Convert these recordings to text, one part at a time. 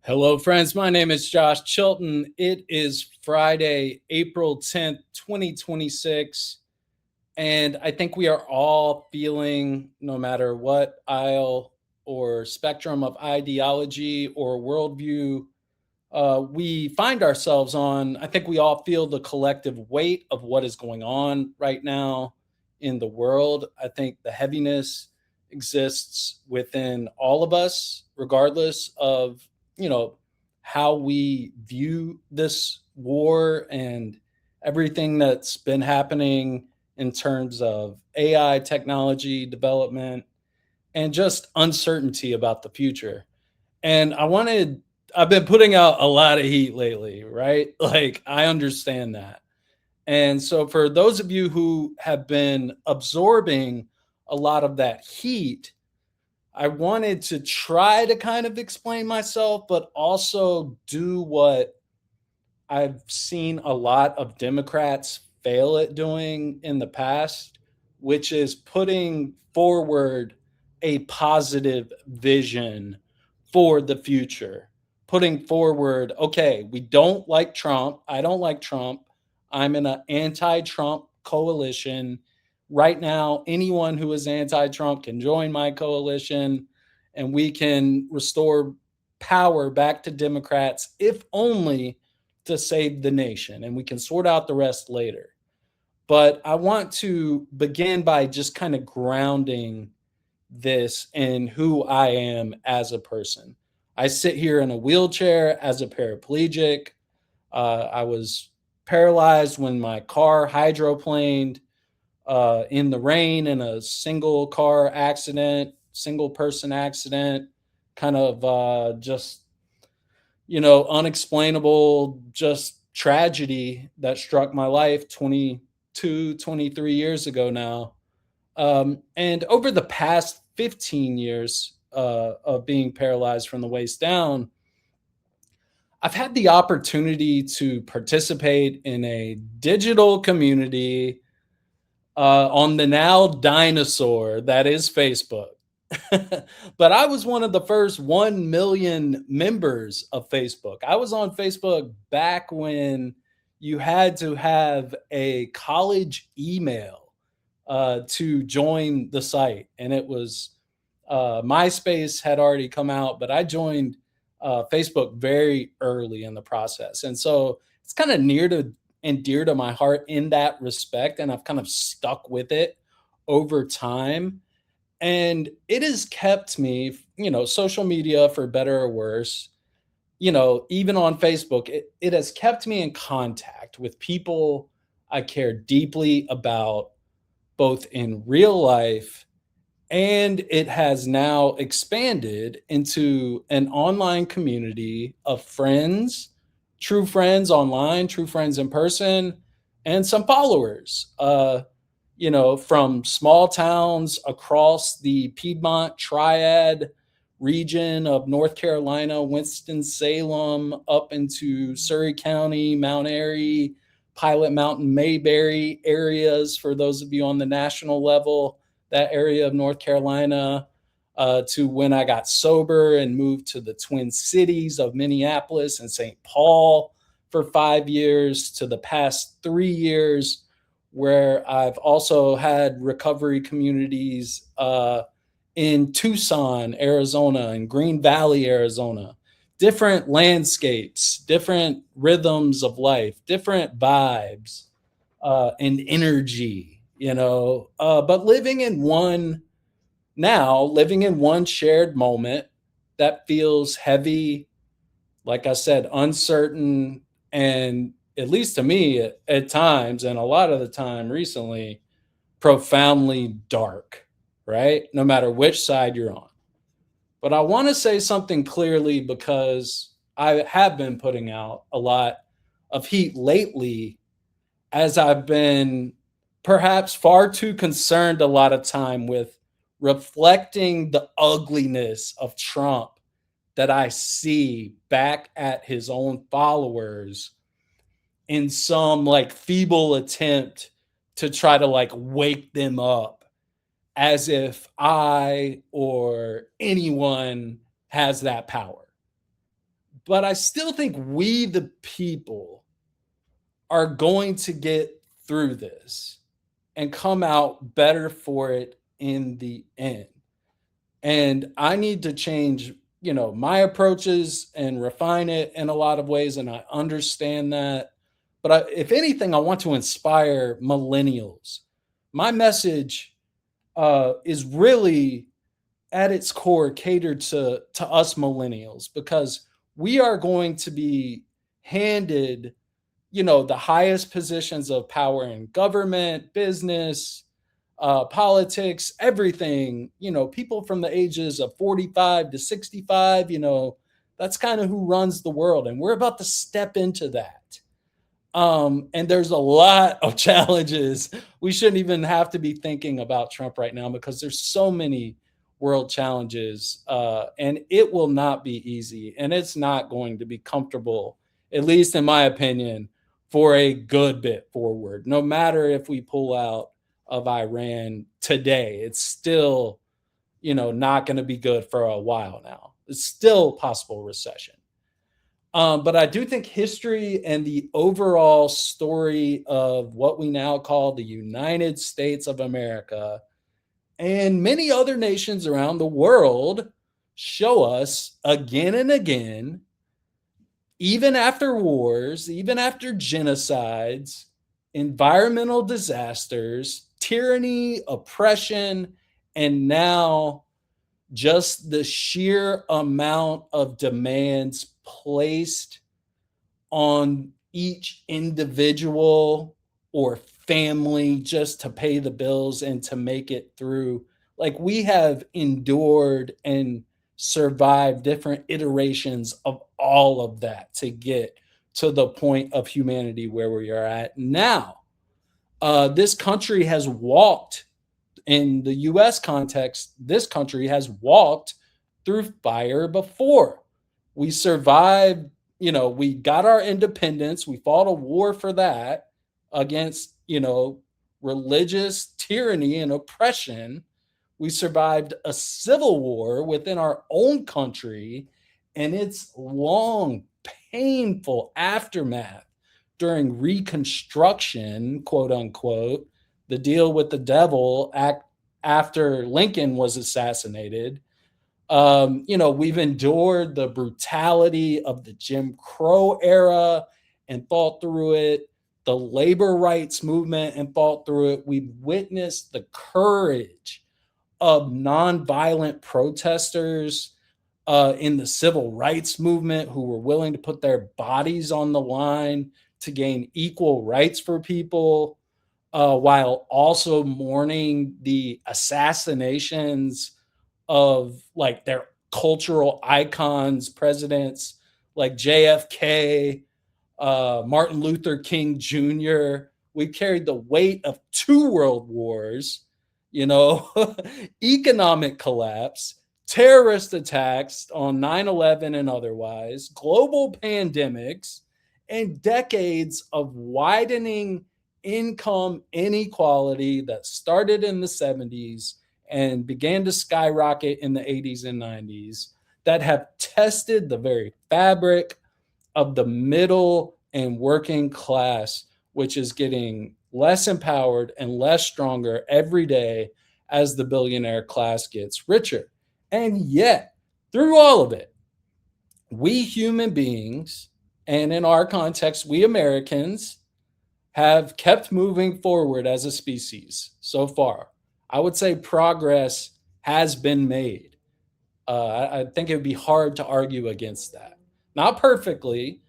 Hello, friends. My name is Josh Chilton. It is Friday, April 10th, 2026. And I think we are all feeling, no matter what aisle or spectrum of ideology or worldview we find ourselves on, I think we all feel the collective weight of what is going on right now in the world. I think the heaviness exists within all of us, regardless of, you know, how we view this war and everything that's been happening in terms of AI technology development and just uncertainty about the future. And I've been putting out a lot of heat lately, right? Like, I understand that. And so, for those of you who have been absorbing a lot of that heat, I wanted to try to kind of explain myself, but also do what I've seen a lot of Democrats fail at doing in the past, which is putting forward a positive vision for the future. Putting forward, okay, we don't like Trump. I don't like Trump. I'm in an anti Trump coalition. Right now, anyone who is anti Trump can join my coalition and we can restore power back to Democrats, if only to save the nation, and we can sort out the rest later. But I want to begin by just kind of grounding this in who I am as a person. I sit here in a wheelchair as a paraplegic. I was paralyzed when my car hydroplaned in the rain in a single car accident, single person accident, kind of just unexplainable, just tragedy that struck my life 22, 23 years ago now. And over the past 15 years of being paralyzed from the waist down, I've had the opportunity to participate in a digital community on the now dinosaur that is Facebook. But I was one of the first 1 million members of Facebook. I was on Facebook back when you had to have a college email to join the site. And it was MySpace had already come out, but I joined Facebook very early in the process. And so it's kind of near to and dear to my heart in that respect. And I've kind of stuck with it over time, and it has kept me, social media, for better or worse, even on Facebook, it has kept me in contact with people I care deeply about, both in real life, and it has now expanded into an online community of friends, true friends online, true friends in person, and some followers. From small towns across the Piedmont Triad region of North Carolina, Winston-Salem, up into Surrey County, Mount Airy, Pilot Mountain, Mayberry areas, for those of you on the national level, that area of North Carolina, to when I got sober and moved to the Twin Cities of Minneapolis and St. Paul for 5 years, to the past 3 years where I've also had recovery communities in Tucson, Arizona, and Green Valley, Arizona. Different landscapes, different rhythms of life, different vibes and energy, but living in one shared moment that feels heavy, like I said, uncertain, and at least to me at times, and a lot of the time recently, profoundly dark, right? No matter which side you're on. But I want to say something clearly, because I have been putting out a lot of heat lately, as I've been perhaps far too concerned a lot of time with reflecting the ugliness of Trump that I see back at his own followers in some like feeble attempt to try to like wake them up, as if I or anyone has that power. But I still think we, the people, are going to get through this and come out better for it in the end. And I need to change, my approaches and refine it in a lot of ways. And I understand that. But if anything, I want to inspire millennials. My message is really at its core catered to us millennials, because we are going to be handed, the highest positions of power in government, business, politics, everything. People from the ages of 45 to 65, that's kind of who runs the world, and we're about to step into that. And there's a lot of challenges. We shouldn't even have to be thinking about Trump right now, because there's so many world challenges, and it will not be easy, and it's not going to be comfortable, at least in my opinion, for a good bit forward. No matter if we pull out of Iran today, it's still, not going to be good for a while now. It's still possible recession. But I do think history and the overall story of what we now call the United States of America and many other nations around the world show us again and again, even after wars, even after genocides, environmental disasters, tyranny, oppression, and now just the sheer amount of demands placed on each individual or family just to pay the bills and to make it through. Like, we have endured and survived different iterations of all of that to get to the point of humanity where we are at now. This country has walked, in the US context, this country has walked through fire before. We survived, we got our independence, we fought a war for that against, religious tyranny and oppression. We survived a civil war within our own country and its long, painful aftermath during Reconstruction, quote unquote, the deal with the devil act after Lincoln was assassinated. We've endured the brutality of the Jim Crow era and fought through it, the labor rights movement and fought through it. We've witnessed the courage of nonviolent protesters in the civil rights movement who were willing to put their bodies on the line to gain equal rights for people, while also mourning the assassinations of like their cultural icons, presidents like JFK, Martin Luther King Jr. We carried the weight of 2 world wars, economic collapse, terrorist attacks on 9/11 and otherwise, global pandemics, and decades of widening income inequality that started in the 70s and began to skyrocket in the 80s and 90s, that have tested the very fabric of the middle and working class, which is getting less empowered and less stronger every day as the billionaire class gets richer. And yet, through all of it, we human beings, and in our context, we Americans, have kept moving forward as a species so far. I would say progress has been made. I think it would be hard to argue against that. Not perfectly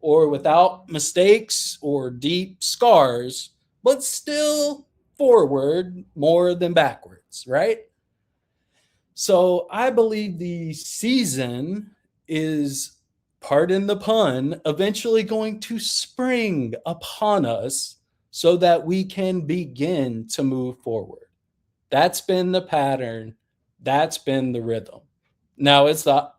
or without mistakes or deep scars, but still forward more than backwards, right? So I believe the season is, pardon the pun, eventually going to spring upon us so that we can begin to move forward. That's been the pattern. That's been the rhythm. Now it's the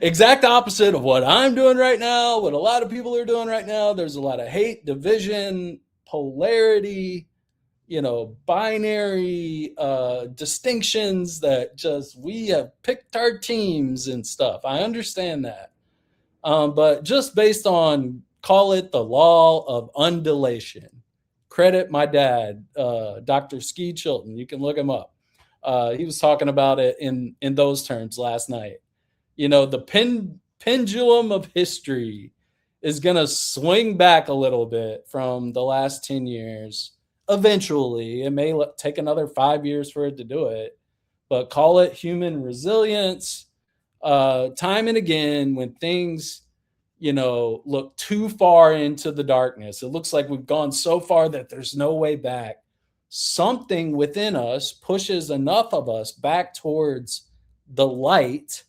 exact opposite of what I'm doing right now, what a lot of people are doing right now. There's a lot of hate, division, polarity, binary distinctions that just we have picked our teams and stuff. I understand that. But just based on, call it the law of undulation. Credit my dad, Dr. Ski Chilton. You can look him up. He was talking about it in those terms last night. The pendulum of history is going to swing back a little bit from the last 10 years. Eventually, it may take another 5 years for it to do it, but call it human resilience. Time and again, when things, look too far into the darkness, it looks like we've gone so far that there's no way back. Something within us pushes enough of us back towards the light,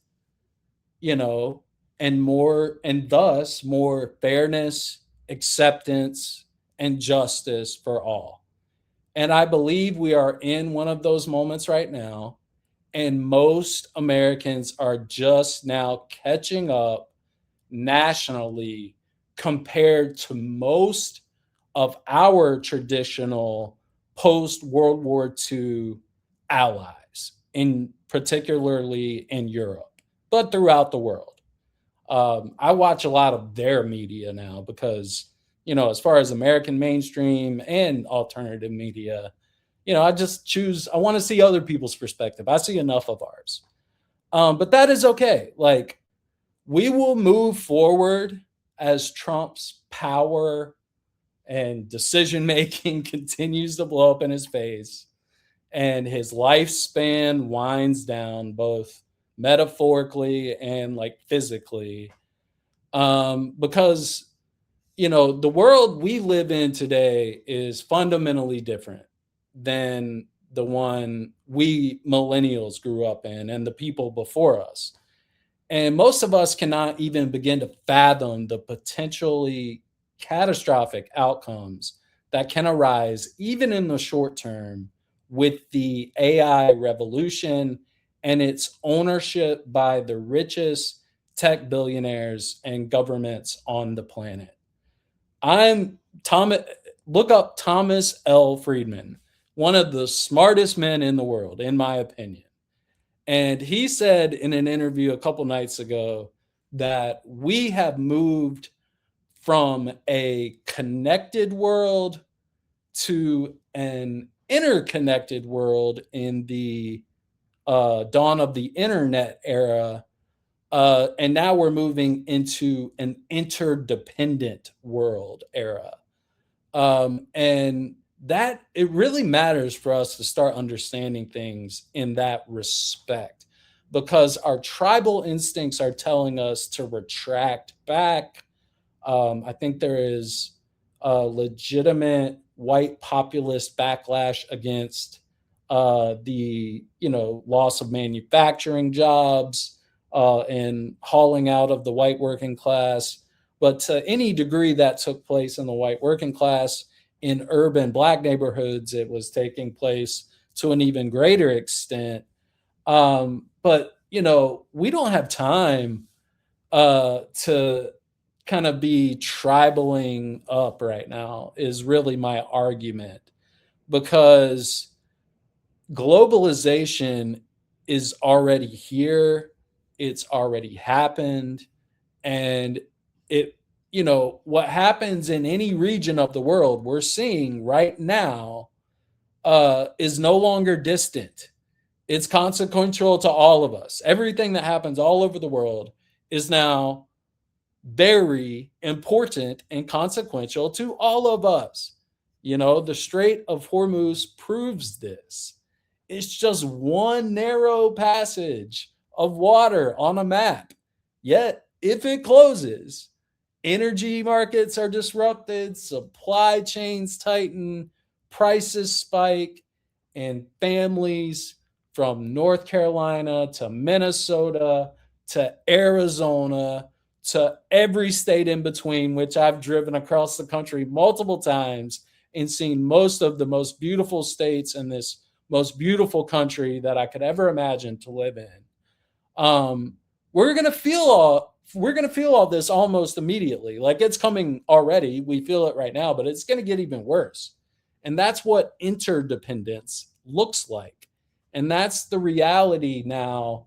and thus more fairness, acceptance, and justice for all. And I believe we are in one of those moments right now. And most Americans are just now catching up nationally compared to most of our traditional post World War II allies, in particularly in Europe, but throughout the world. I watch a lot of their media now because, as far as American mainstream and alternative media, I just choose, I want to see other people's perspective. I see enough of ours. But that is okay. Like, we will move forward as Trump's power and decision making continues to blow up in his face and his lifespan winds down, both metaphorically and like physically. Because, the world we live in today is fundamentally different than the one we millennials grew up in and the people before us. And most of us cannot even begin to fathom the potentially catastrophic outcomes that can arise, even in the short term, with the AI revolution and its ownership by the richest tech billionaires and governments on the planet. I'm Thomas, look up Thomas L. Friedman, one of the smartest men in the world, in my opinion. And he said in an interview a couple nights ago that we have moved from a connected world to an interconnected world in the dawn of the internet era. And now we're moving into an interdependent world era. And that it really matters for us to start understanding things in that respect, because our tribal instincts are telling us to retract back. I think there is a legitimate white populist backlash against the loss of manufacturing jobs and hauling out of the white working class. But to any degree that took place in the white working class, in urban Black neighborhoods, it was taking place to an even greater extent. But we don't have time to kind of be tribaling up right now, is really my argument, because globalization is already here, it's already happened, and it what happens in any region of the world we're seeing right now is no longer distant. It's consequential to all of us. Everything that happens all over the world is now very important and consequential to all of us. The Strait of Hormuz proves this. It's just one narrow passage of water on a map. Yet, if it closes, energy markets are disrupted, supply chains tighten, prices spike, and families from North Carolina to Minnesota to Arizona to every state in between, which I've driven across the country multiple times and seen most of the most beautiful states in this most beautiful country that I could ever imagine to live in. We're gonna feel all this almost immediately. Like, it's coming already. We feel it right now, but it's gonna get even worse. And that's what interdependence looks like. And that's the reality now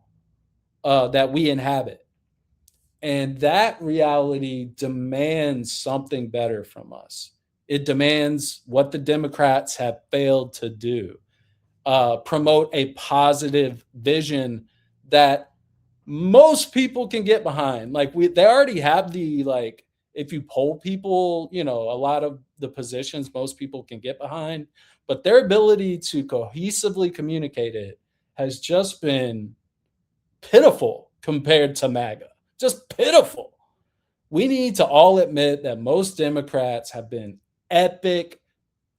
that we inhabit. And that reality demands something better from us. It demands what the Democrats have failed to do, promote a positive vision that most people can get behind. Like they already have the like. If you poll people, a lot of the positions most people can get behind, but their ability to cohesively communicate it has just been pitiful compared to MAGA. Just pitiful. We need to all admit that most Democrats have been epic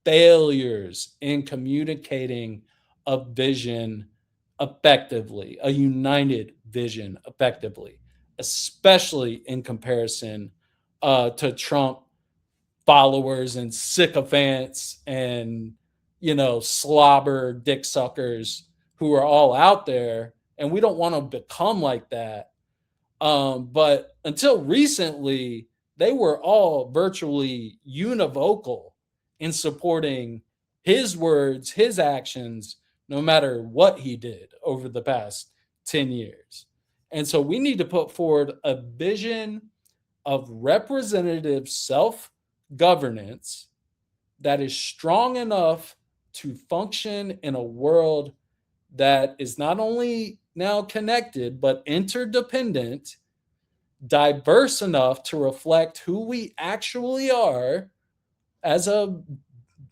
failures in communicating a vision effectively, a united vision effectively, especially in comparison to Trump followers and sycophants and slobber dick suckers who are all out there, and we don't want to become like that. But until recently, they were all virtually univocal in supporting his words, his actions, no matter what he did over the past 10 years. And so we need to put forward a vision of representative self governance that is strong enough to function in a world that is not only now connected, but interdependent, diverse enough to reflect who we actually are as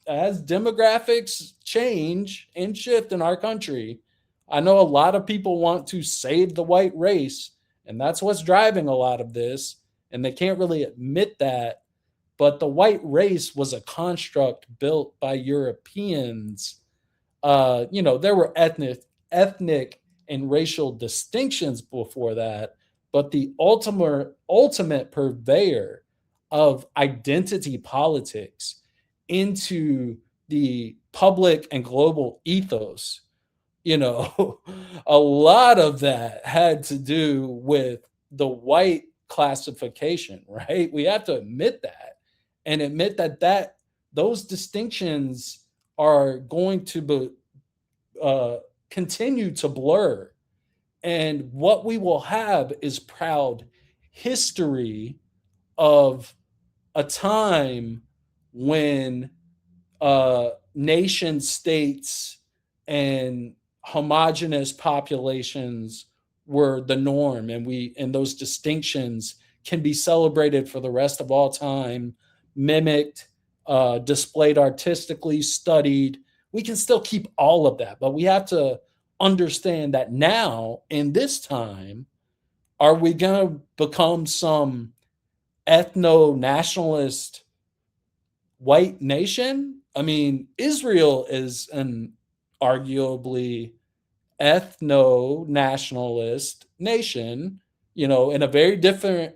demographics change and shift in our country. I know a lot of people want to save the white race, and that's what's driving a lot of this, and they can't really admit that. But the white race was a construct built by Europeans. There were ethnic and racial distinctions before that, but the ultimate purveyor of identity politics into the public and global ethos, a lot of that had to do with the white classification, right? We have to admit that, and admit that those distinctions are going to continue to blur. And what we will have is proud history of a time when nation states and homogenous populations were the norm, and those distinctions can be celebrated for the rest of all time, mimicked, displayed artistically, studied. We can still keep all of that, but we have to understand that now in this time, are we going to become some ethno nationalist white nation? I mean, Israel is an arguably ethno nationalist nation, in a very different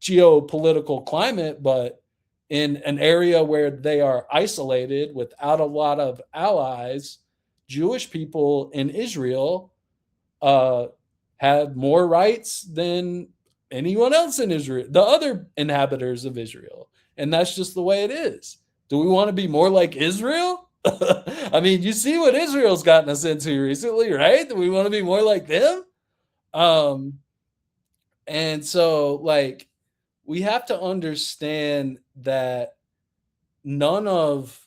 geopolitical climate, but in an area where they are isolated without a lot of allies. Jewish people in Israel have more rights than anyone else in Israel, the other inhabitants of Israel. And that's just the way it is. Do we want to be more like Israel? I mean, you see what Israel's gotten us into recently, right? Do we want to be more like them? And so, like, we have to understand that none of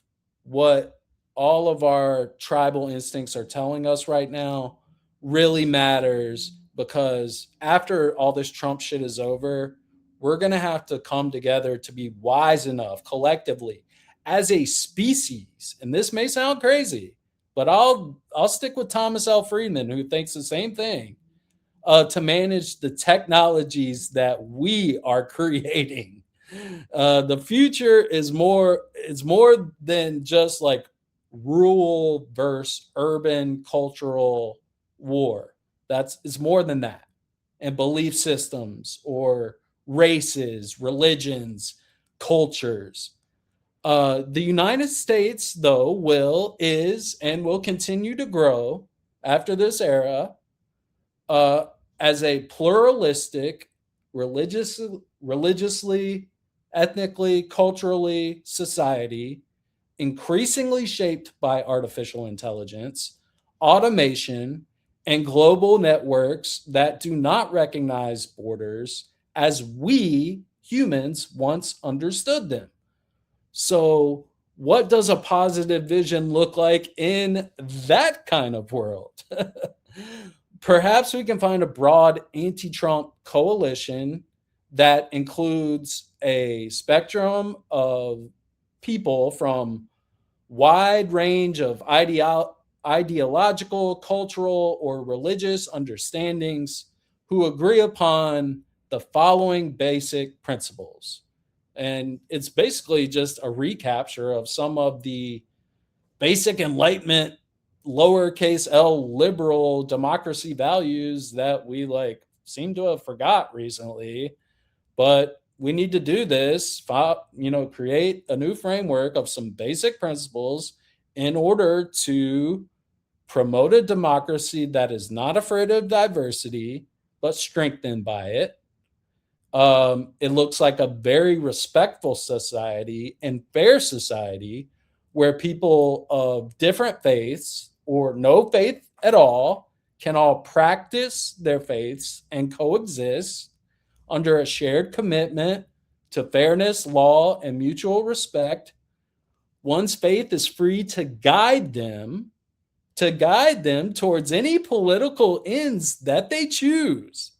what all of our tribal instincts are telling us right now really matters, because after all this Trump shit is over, we're going to have to come together to be wise enough collectively as a species. And this may sound crazy, but I'll stick with Thomas L. Friedman, who thinks the same thing, to manage the technologies that we are creating. The future is more than just like rural versus urban cultural war. It's more than that. And belief systems or races, religions, cultures. The United States, though, is and will continue to grow after this era as a pluralistic, religiously, ethnically, culturally society, increasingly shaped by artificial intelligence, automation, and global networks that do not recognize borders as we humans once understood them. So, what does a positive vision look like in that kind of world? Perhaps we can find a broad anti Trump coalition that includes a spectrum of people from wide range of ideological, cultural, or religious understandings who agree upon the following basic principles. And it's basically just a recapture of some of the basic Enlightenment, lowercase l liberal democracy values that we like seem to have forgot recently. But we need to do this, create a new framework of some basic principles in order to promote a democracy that is not afraid of diversity, but strengthened by it. It looks like a very respectful society and fair society where people of different faiths or no faith at all can all practice their faiths and coexist under a shared commitment to fairness, law, and mutual respect. One's faith is free to guide them towards any political ends that they choose,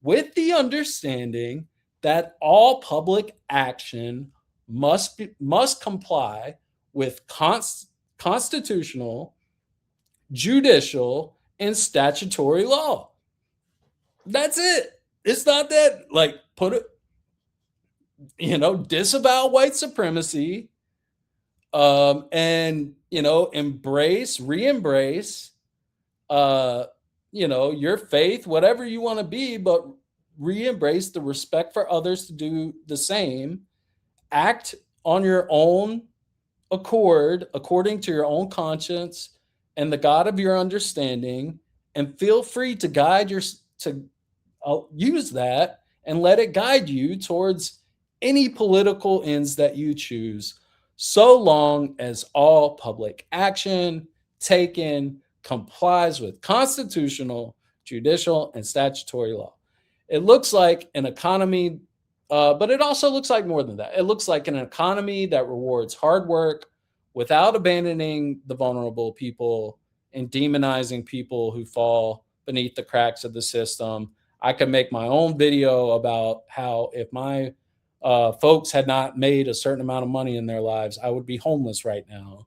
with the understanding that all public action must comply with constitutional, judicial, and statutory law. That's it. It's not that like put it, disavow white supremacy, and re-embrace your faith, whatever you want to be, but re-embrace the respect for others to do the same. Act on your own accord, according to your own conscience and the God of your understanding, and feel free to use that and let it guide you towards any political ends that you choose, so long as all public action taken complies with constitutional, judicial, and statutory law. It looks like an economy, but it also looks like more than that. It looks like an economy that rewards hard work without abandoning the vulnerable people and demonizing people who fall beneath the cracks of the system. I could make my own video about how if my folks had not made a certain amount of money in their lives, I would be homeless right now.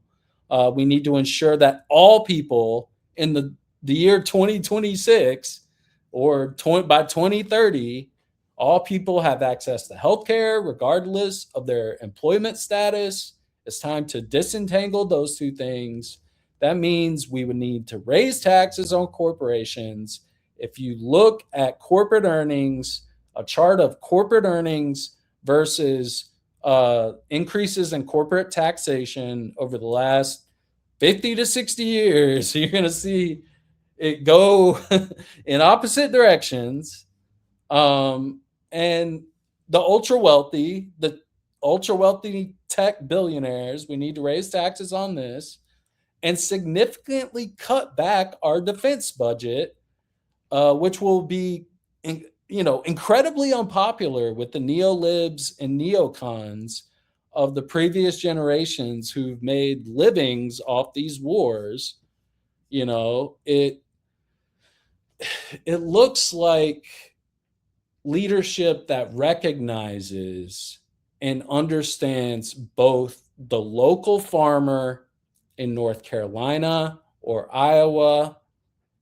We need to ensure that all people in the year 2026 or by 2030, all people have access to healthcare regardless of their employment status. It's time to disentangle those two things. That means we would need to raise taxes on corporations. If you look at corporate earnings, a chart of corporate earnings versus increases in corporate taxation over the last 50 to 60 years, you're going to see it go in opposite directions. And the ultra wealthy tech billionaires, we need to raise taxes on this and significantly cut back our defense budget, which will be incredibly unpopular with the neolibs and neocons of the previous generations who've made livings off these wars. It looks like leadership that recognizes and understands both the local farmer in North Carolina or Iowa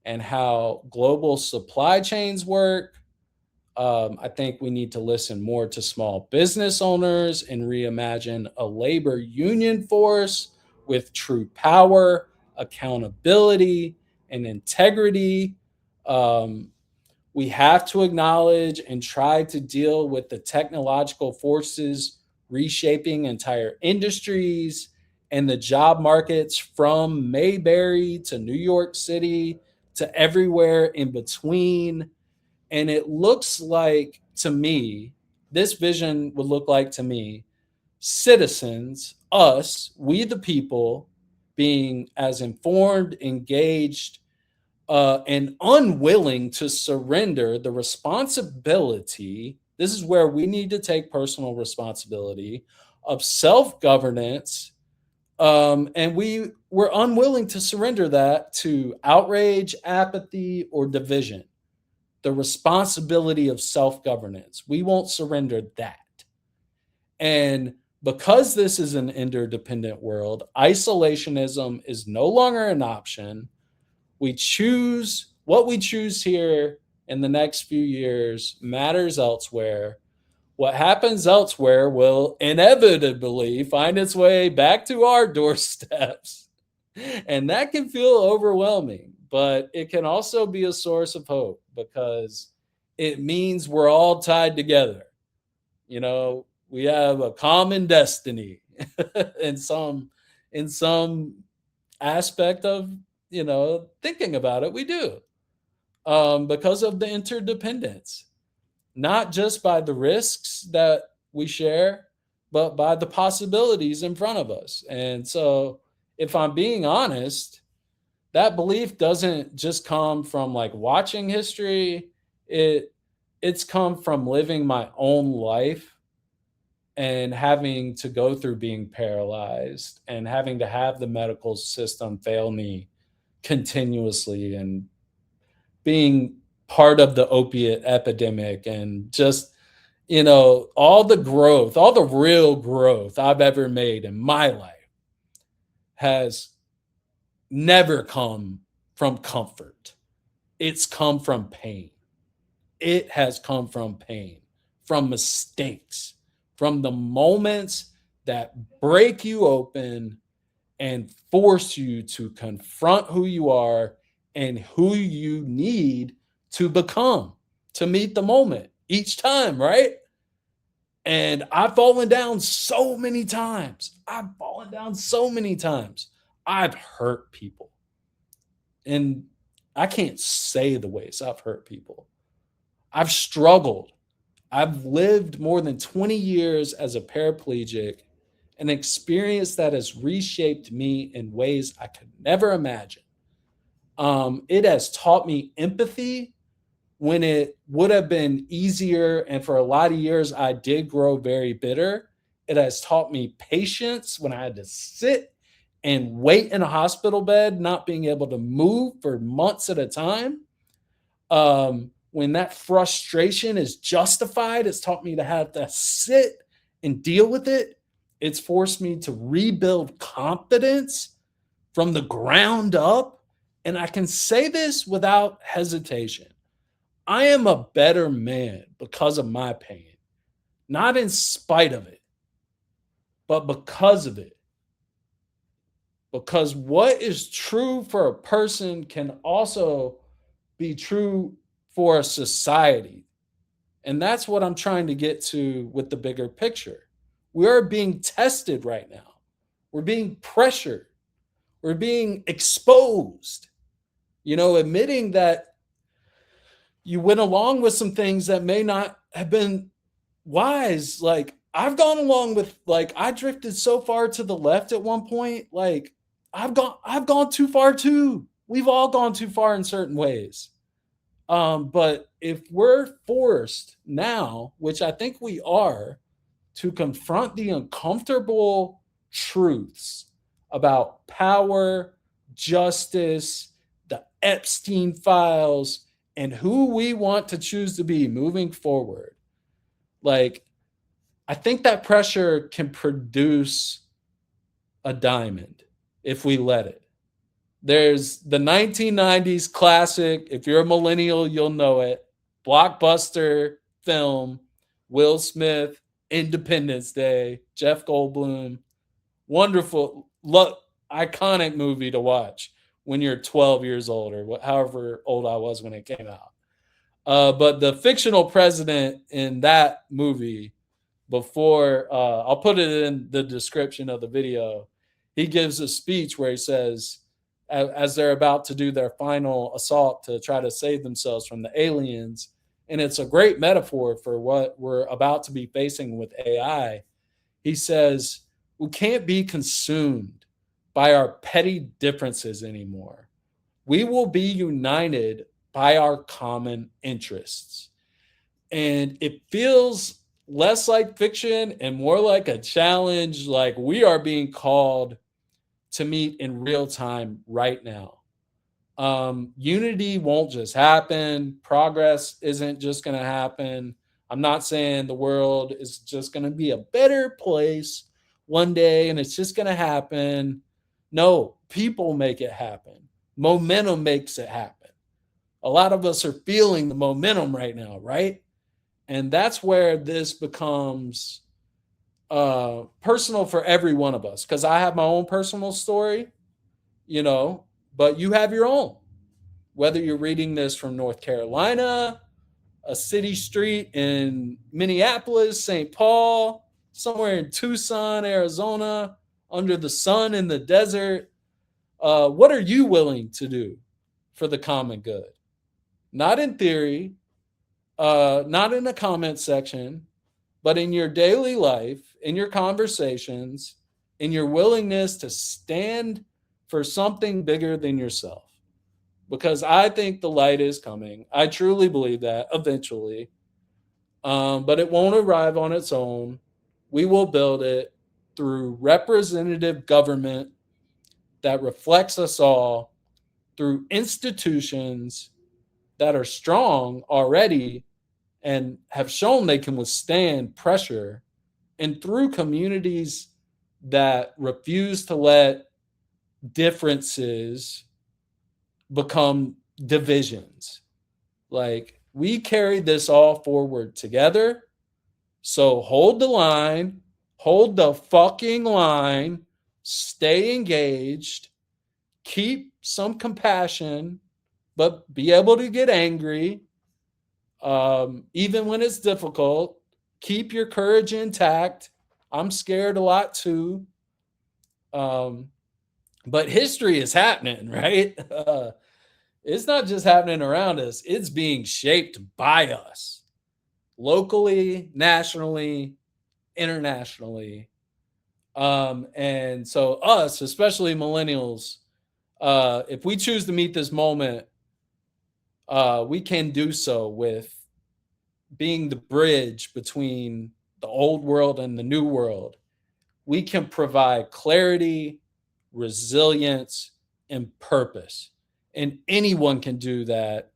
and how global supply chains work. I think we need to listen more to small business owners and reimagine a labor union force with true power, accountability, and integrity. Um, we have to acknowledge and try to deal with the technological forces reshaping entire industries and the job markets from Mayberry to New York City to everywhere in between. And it looks like to me, this vision would look like to me, citizens, us, we the people, being as informed, engaged, and unwilling to surrender the responsibility. This is where we need to take personal responsibility of self governance. And we were unwilling to surrender that to outrage, apathy, or division. The responsibility of self governance. We won't surrender that. And because this is an interdependent world, isolationism is no longer an option. We choose what we choose here in the next few years matters elsewhere. What happens elsewhere will inevitably find its way back to our doorsteps. And that can feel overwhelming, but it can also be a source of hope because it means we're all tied together. You know, we have a common destiny in some aspect of, thinking about it, we do, because of the interdependence, not just by the risks that we share, but by the possibilities in front of us. And so, if I'm being honest, that belief doesn't just come from like watching history. It's come from living my own life and having to go through being paralyzed and having to have the medical system fail me continuously, and being part of the opiate epidemic, and just, all the growth, all the real growth I've ever made in my life has never come from comfort. It's come from pain. It has come from pain, from mistakes, from the moments that break you open and force you to confront who you are and who you need to become to meet the moment each time, right? And I've fallen down so many times. I've fallen down so many times. I've hurt people. And I can't say the ways I've hurt people. I've struggled. I've lived more than 20 years as a paraplegic, an experience that has reshaped me in ways I could never imagine. It has taught me empathy when it would have been easier. And for a lot of years, I did grow very bitter. It has taught me patience when I had to sit and wait in a hospital bed, not being able to move for months at a time. When that frustration is justified, it's taught me to have to sit and deal with it. It's forced me to rebuild confidence from the ground up. And I can say this without hesitation. I am a better man because of my pain, not in spite of it, but because of it. Because what is true for a person can also be true for a society. And that's what I'm trying to get to with the bigger picture. We are being tested right now. We're being pressured. We're being exposed. Admitting that you went along with some things that may not have been wise. Like, I've gone along with, like, I drifted so far to the left at one point. Like, I've gone too far too. We've all gone too far in certain ways. But if we're forced now, which I think we are, to confront the uncomfortable truths about power, justice, the Epstein files, and who we want to choose to be moving forward, like, I think that pressure can produce a diamond if we let it. There's the 1990s classic. If you're a millennial, you'll know it. Blockbuster film, Will Smith, Independence Day, Jeff Goldblum. Wonderful, iconic movie to watch when you're 12 years old, or however old I was when it came out. But the fictional president in that movie, before, I'll put it in the description of the video, he gives a speech where he says, as they're about to do their final assault to try to save themselves from the aliens, and it's a great metaphor for what we're about to be facing with AI. He says, we can't be consumed by our petty differences anymore. We will be united by our common interests. And it feels less like fiction and more like a challenge. Like we are being called to meet in real time right now. Unity won't just happen. Progress isn't just going to happen. I'm not saying the world is just going to be a better place one day and it's just going to happen. No, people make it happen. Momentum makes it happen. A lot of us are feeling the momentum right now, right? And that's where this becomes personal for every one of us. Because I have my own personal story, you know, but you have your own. Whether you're reading this from North Carolina, a city street in Minneapolis, St. Paul, somewhere in Tucson, Arizona, under the sun in the desert, what are you willing to do for the common good? Not in theory, not in the comment section, but in your daily life, in your conversations, in your willingness to stand for something bigger than yourself. Because I think the light is coming. I truly believe that eventually, but it won't arrive on its own. We will build it through representative government that reflects us all, through institutions that are strong already and have shown they can withstand pressure, and through communities that refuse to let differences become divisions. Like we carry this all forward together. So hold the line, hold the fucking line, stay engaged, keep some compassion, but be able to get angry, even when it's difficult. Keep your courage intact. I'm scared a lot too. Um, but history is happening, right? It's not just happening around us, it's being shaped by us locally, nationally, internationally. And so, us, especially millennials, if we choose to meet this moment, we can do so with being the bridge between the old world and the new world. We can provide clarity, resilience, and purpose. And anyone can do that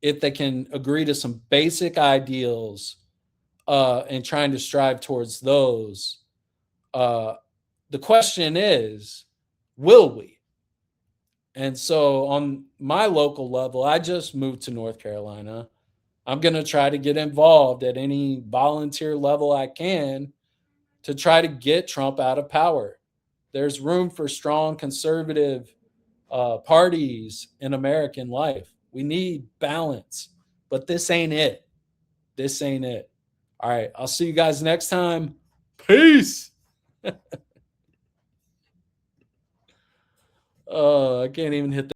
if they can agree to some basic ideals and trying to strive towards those. Uh, the question is, will we? And so, on my local level, I just moved to North Carolina. I'm going to try to get involved at any volunteer level I can to try to get Trump out of power. There's room for strong conservative parties in American life. We need balance, but this ain't it. This ain't it. All right. I'll see you guys next time. Peace. I can't even hit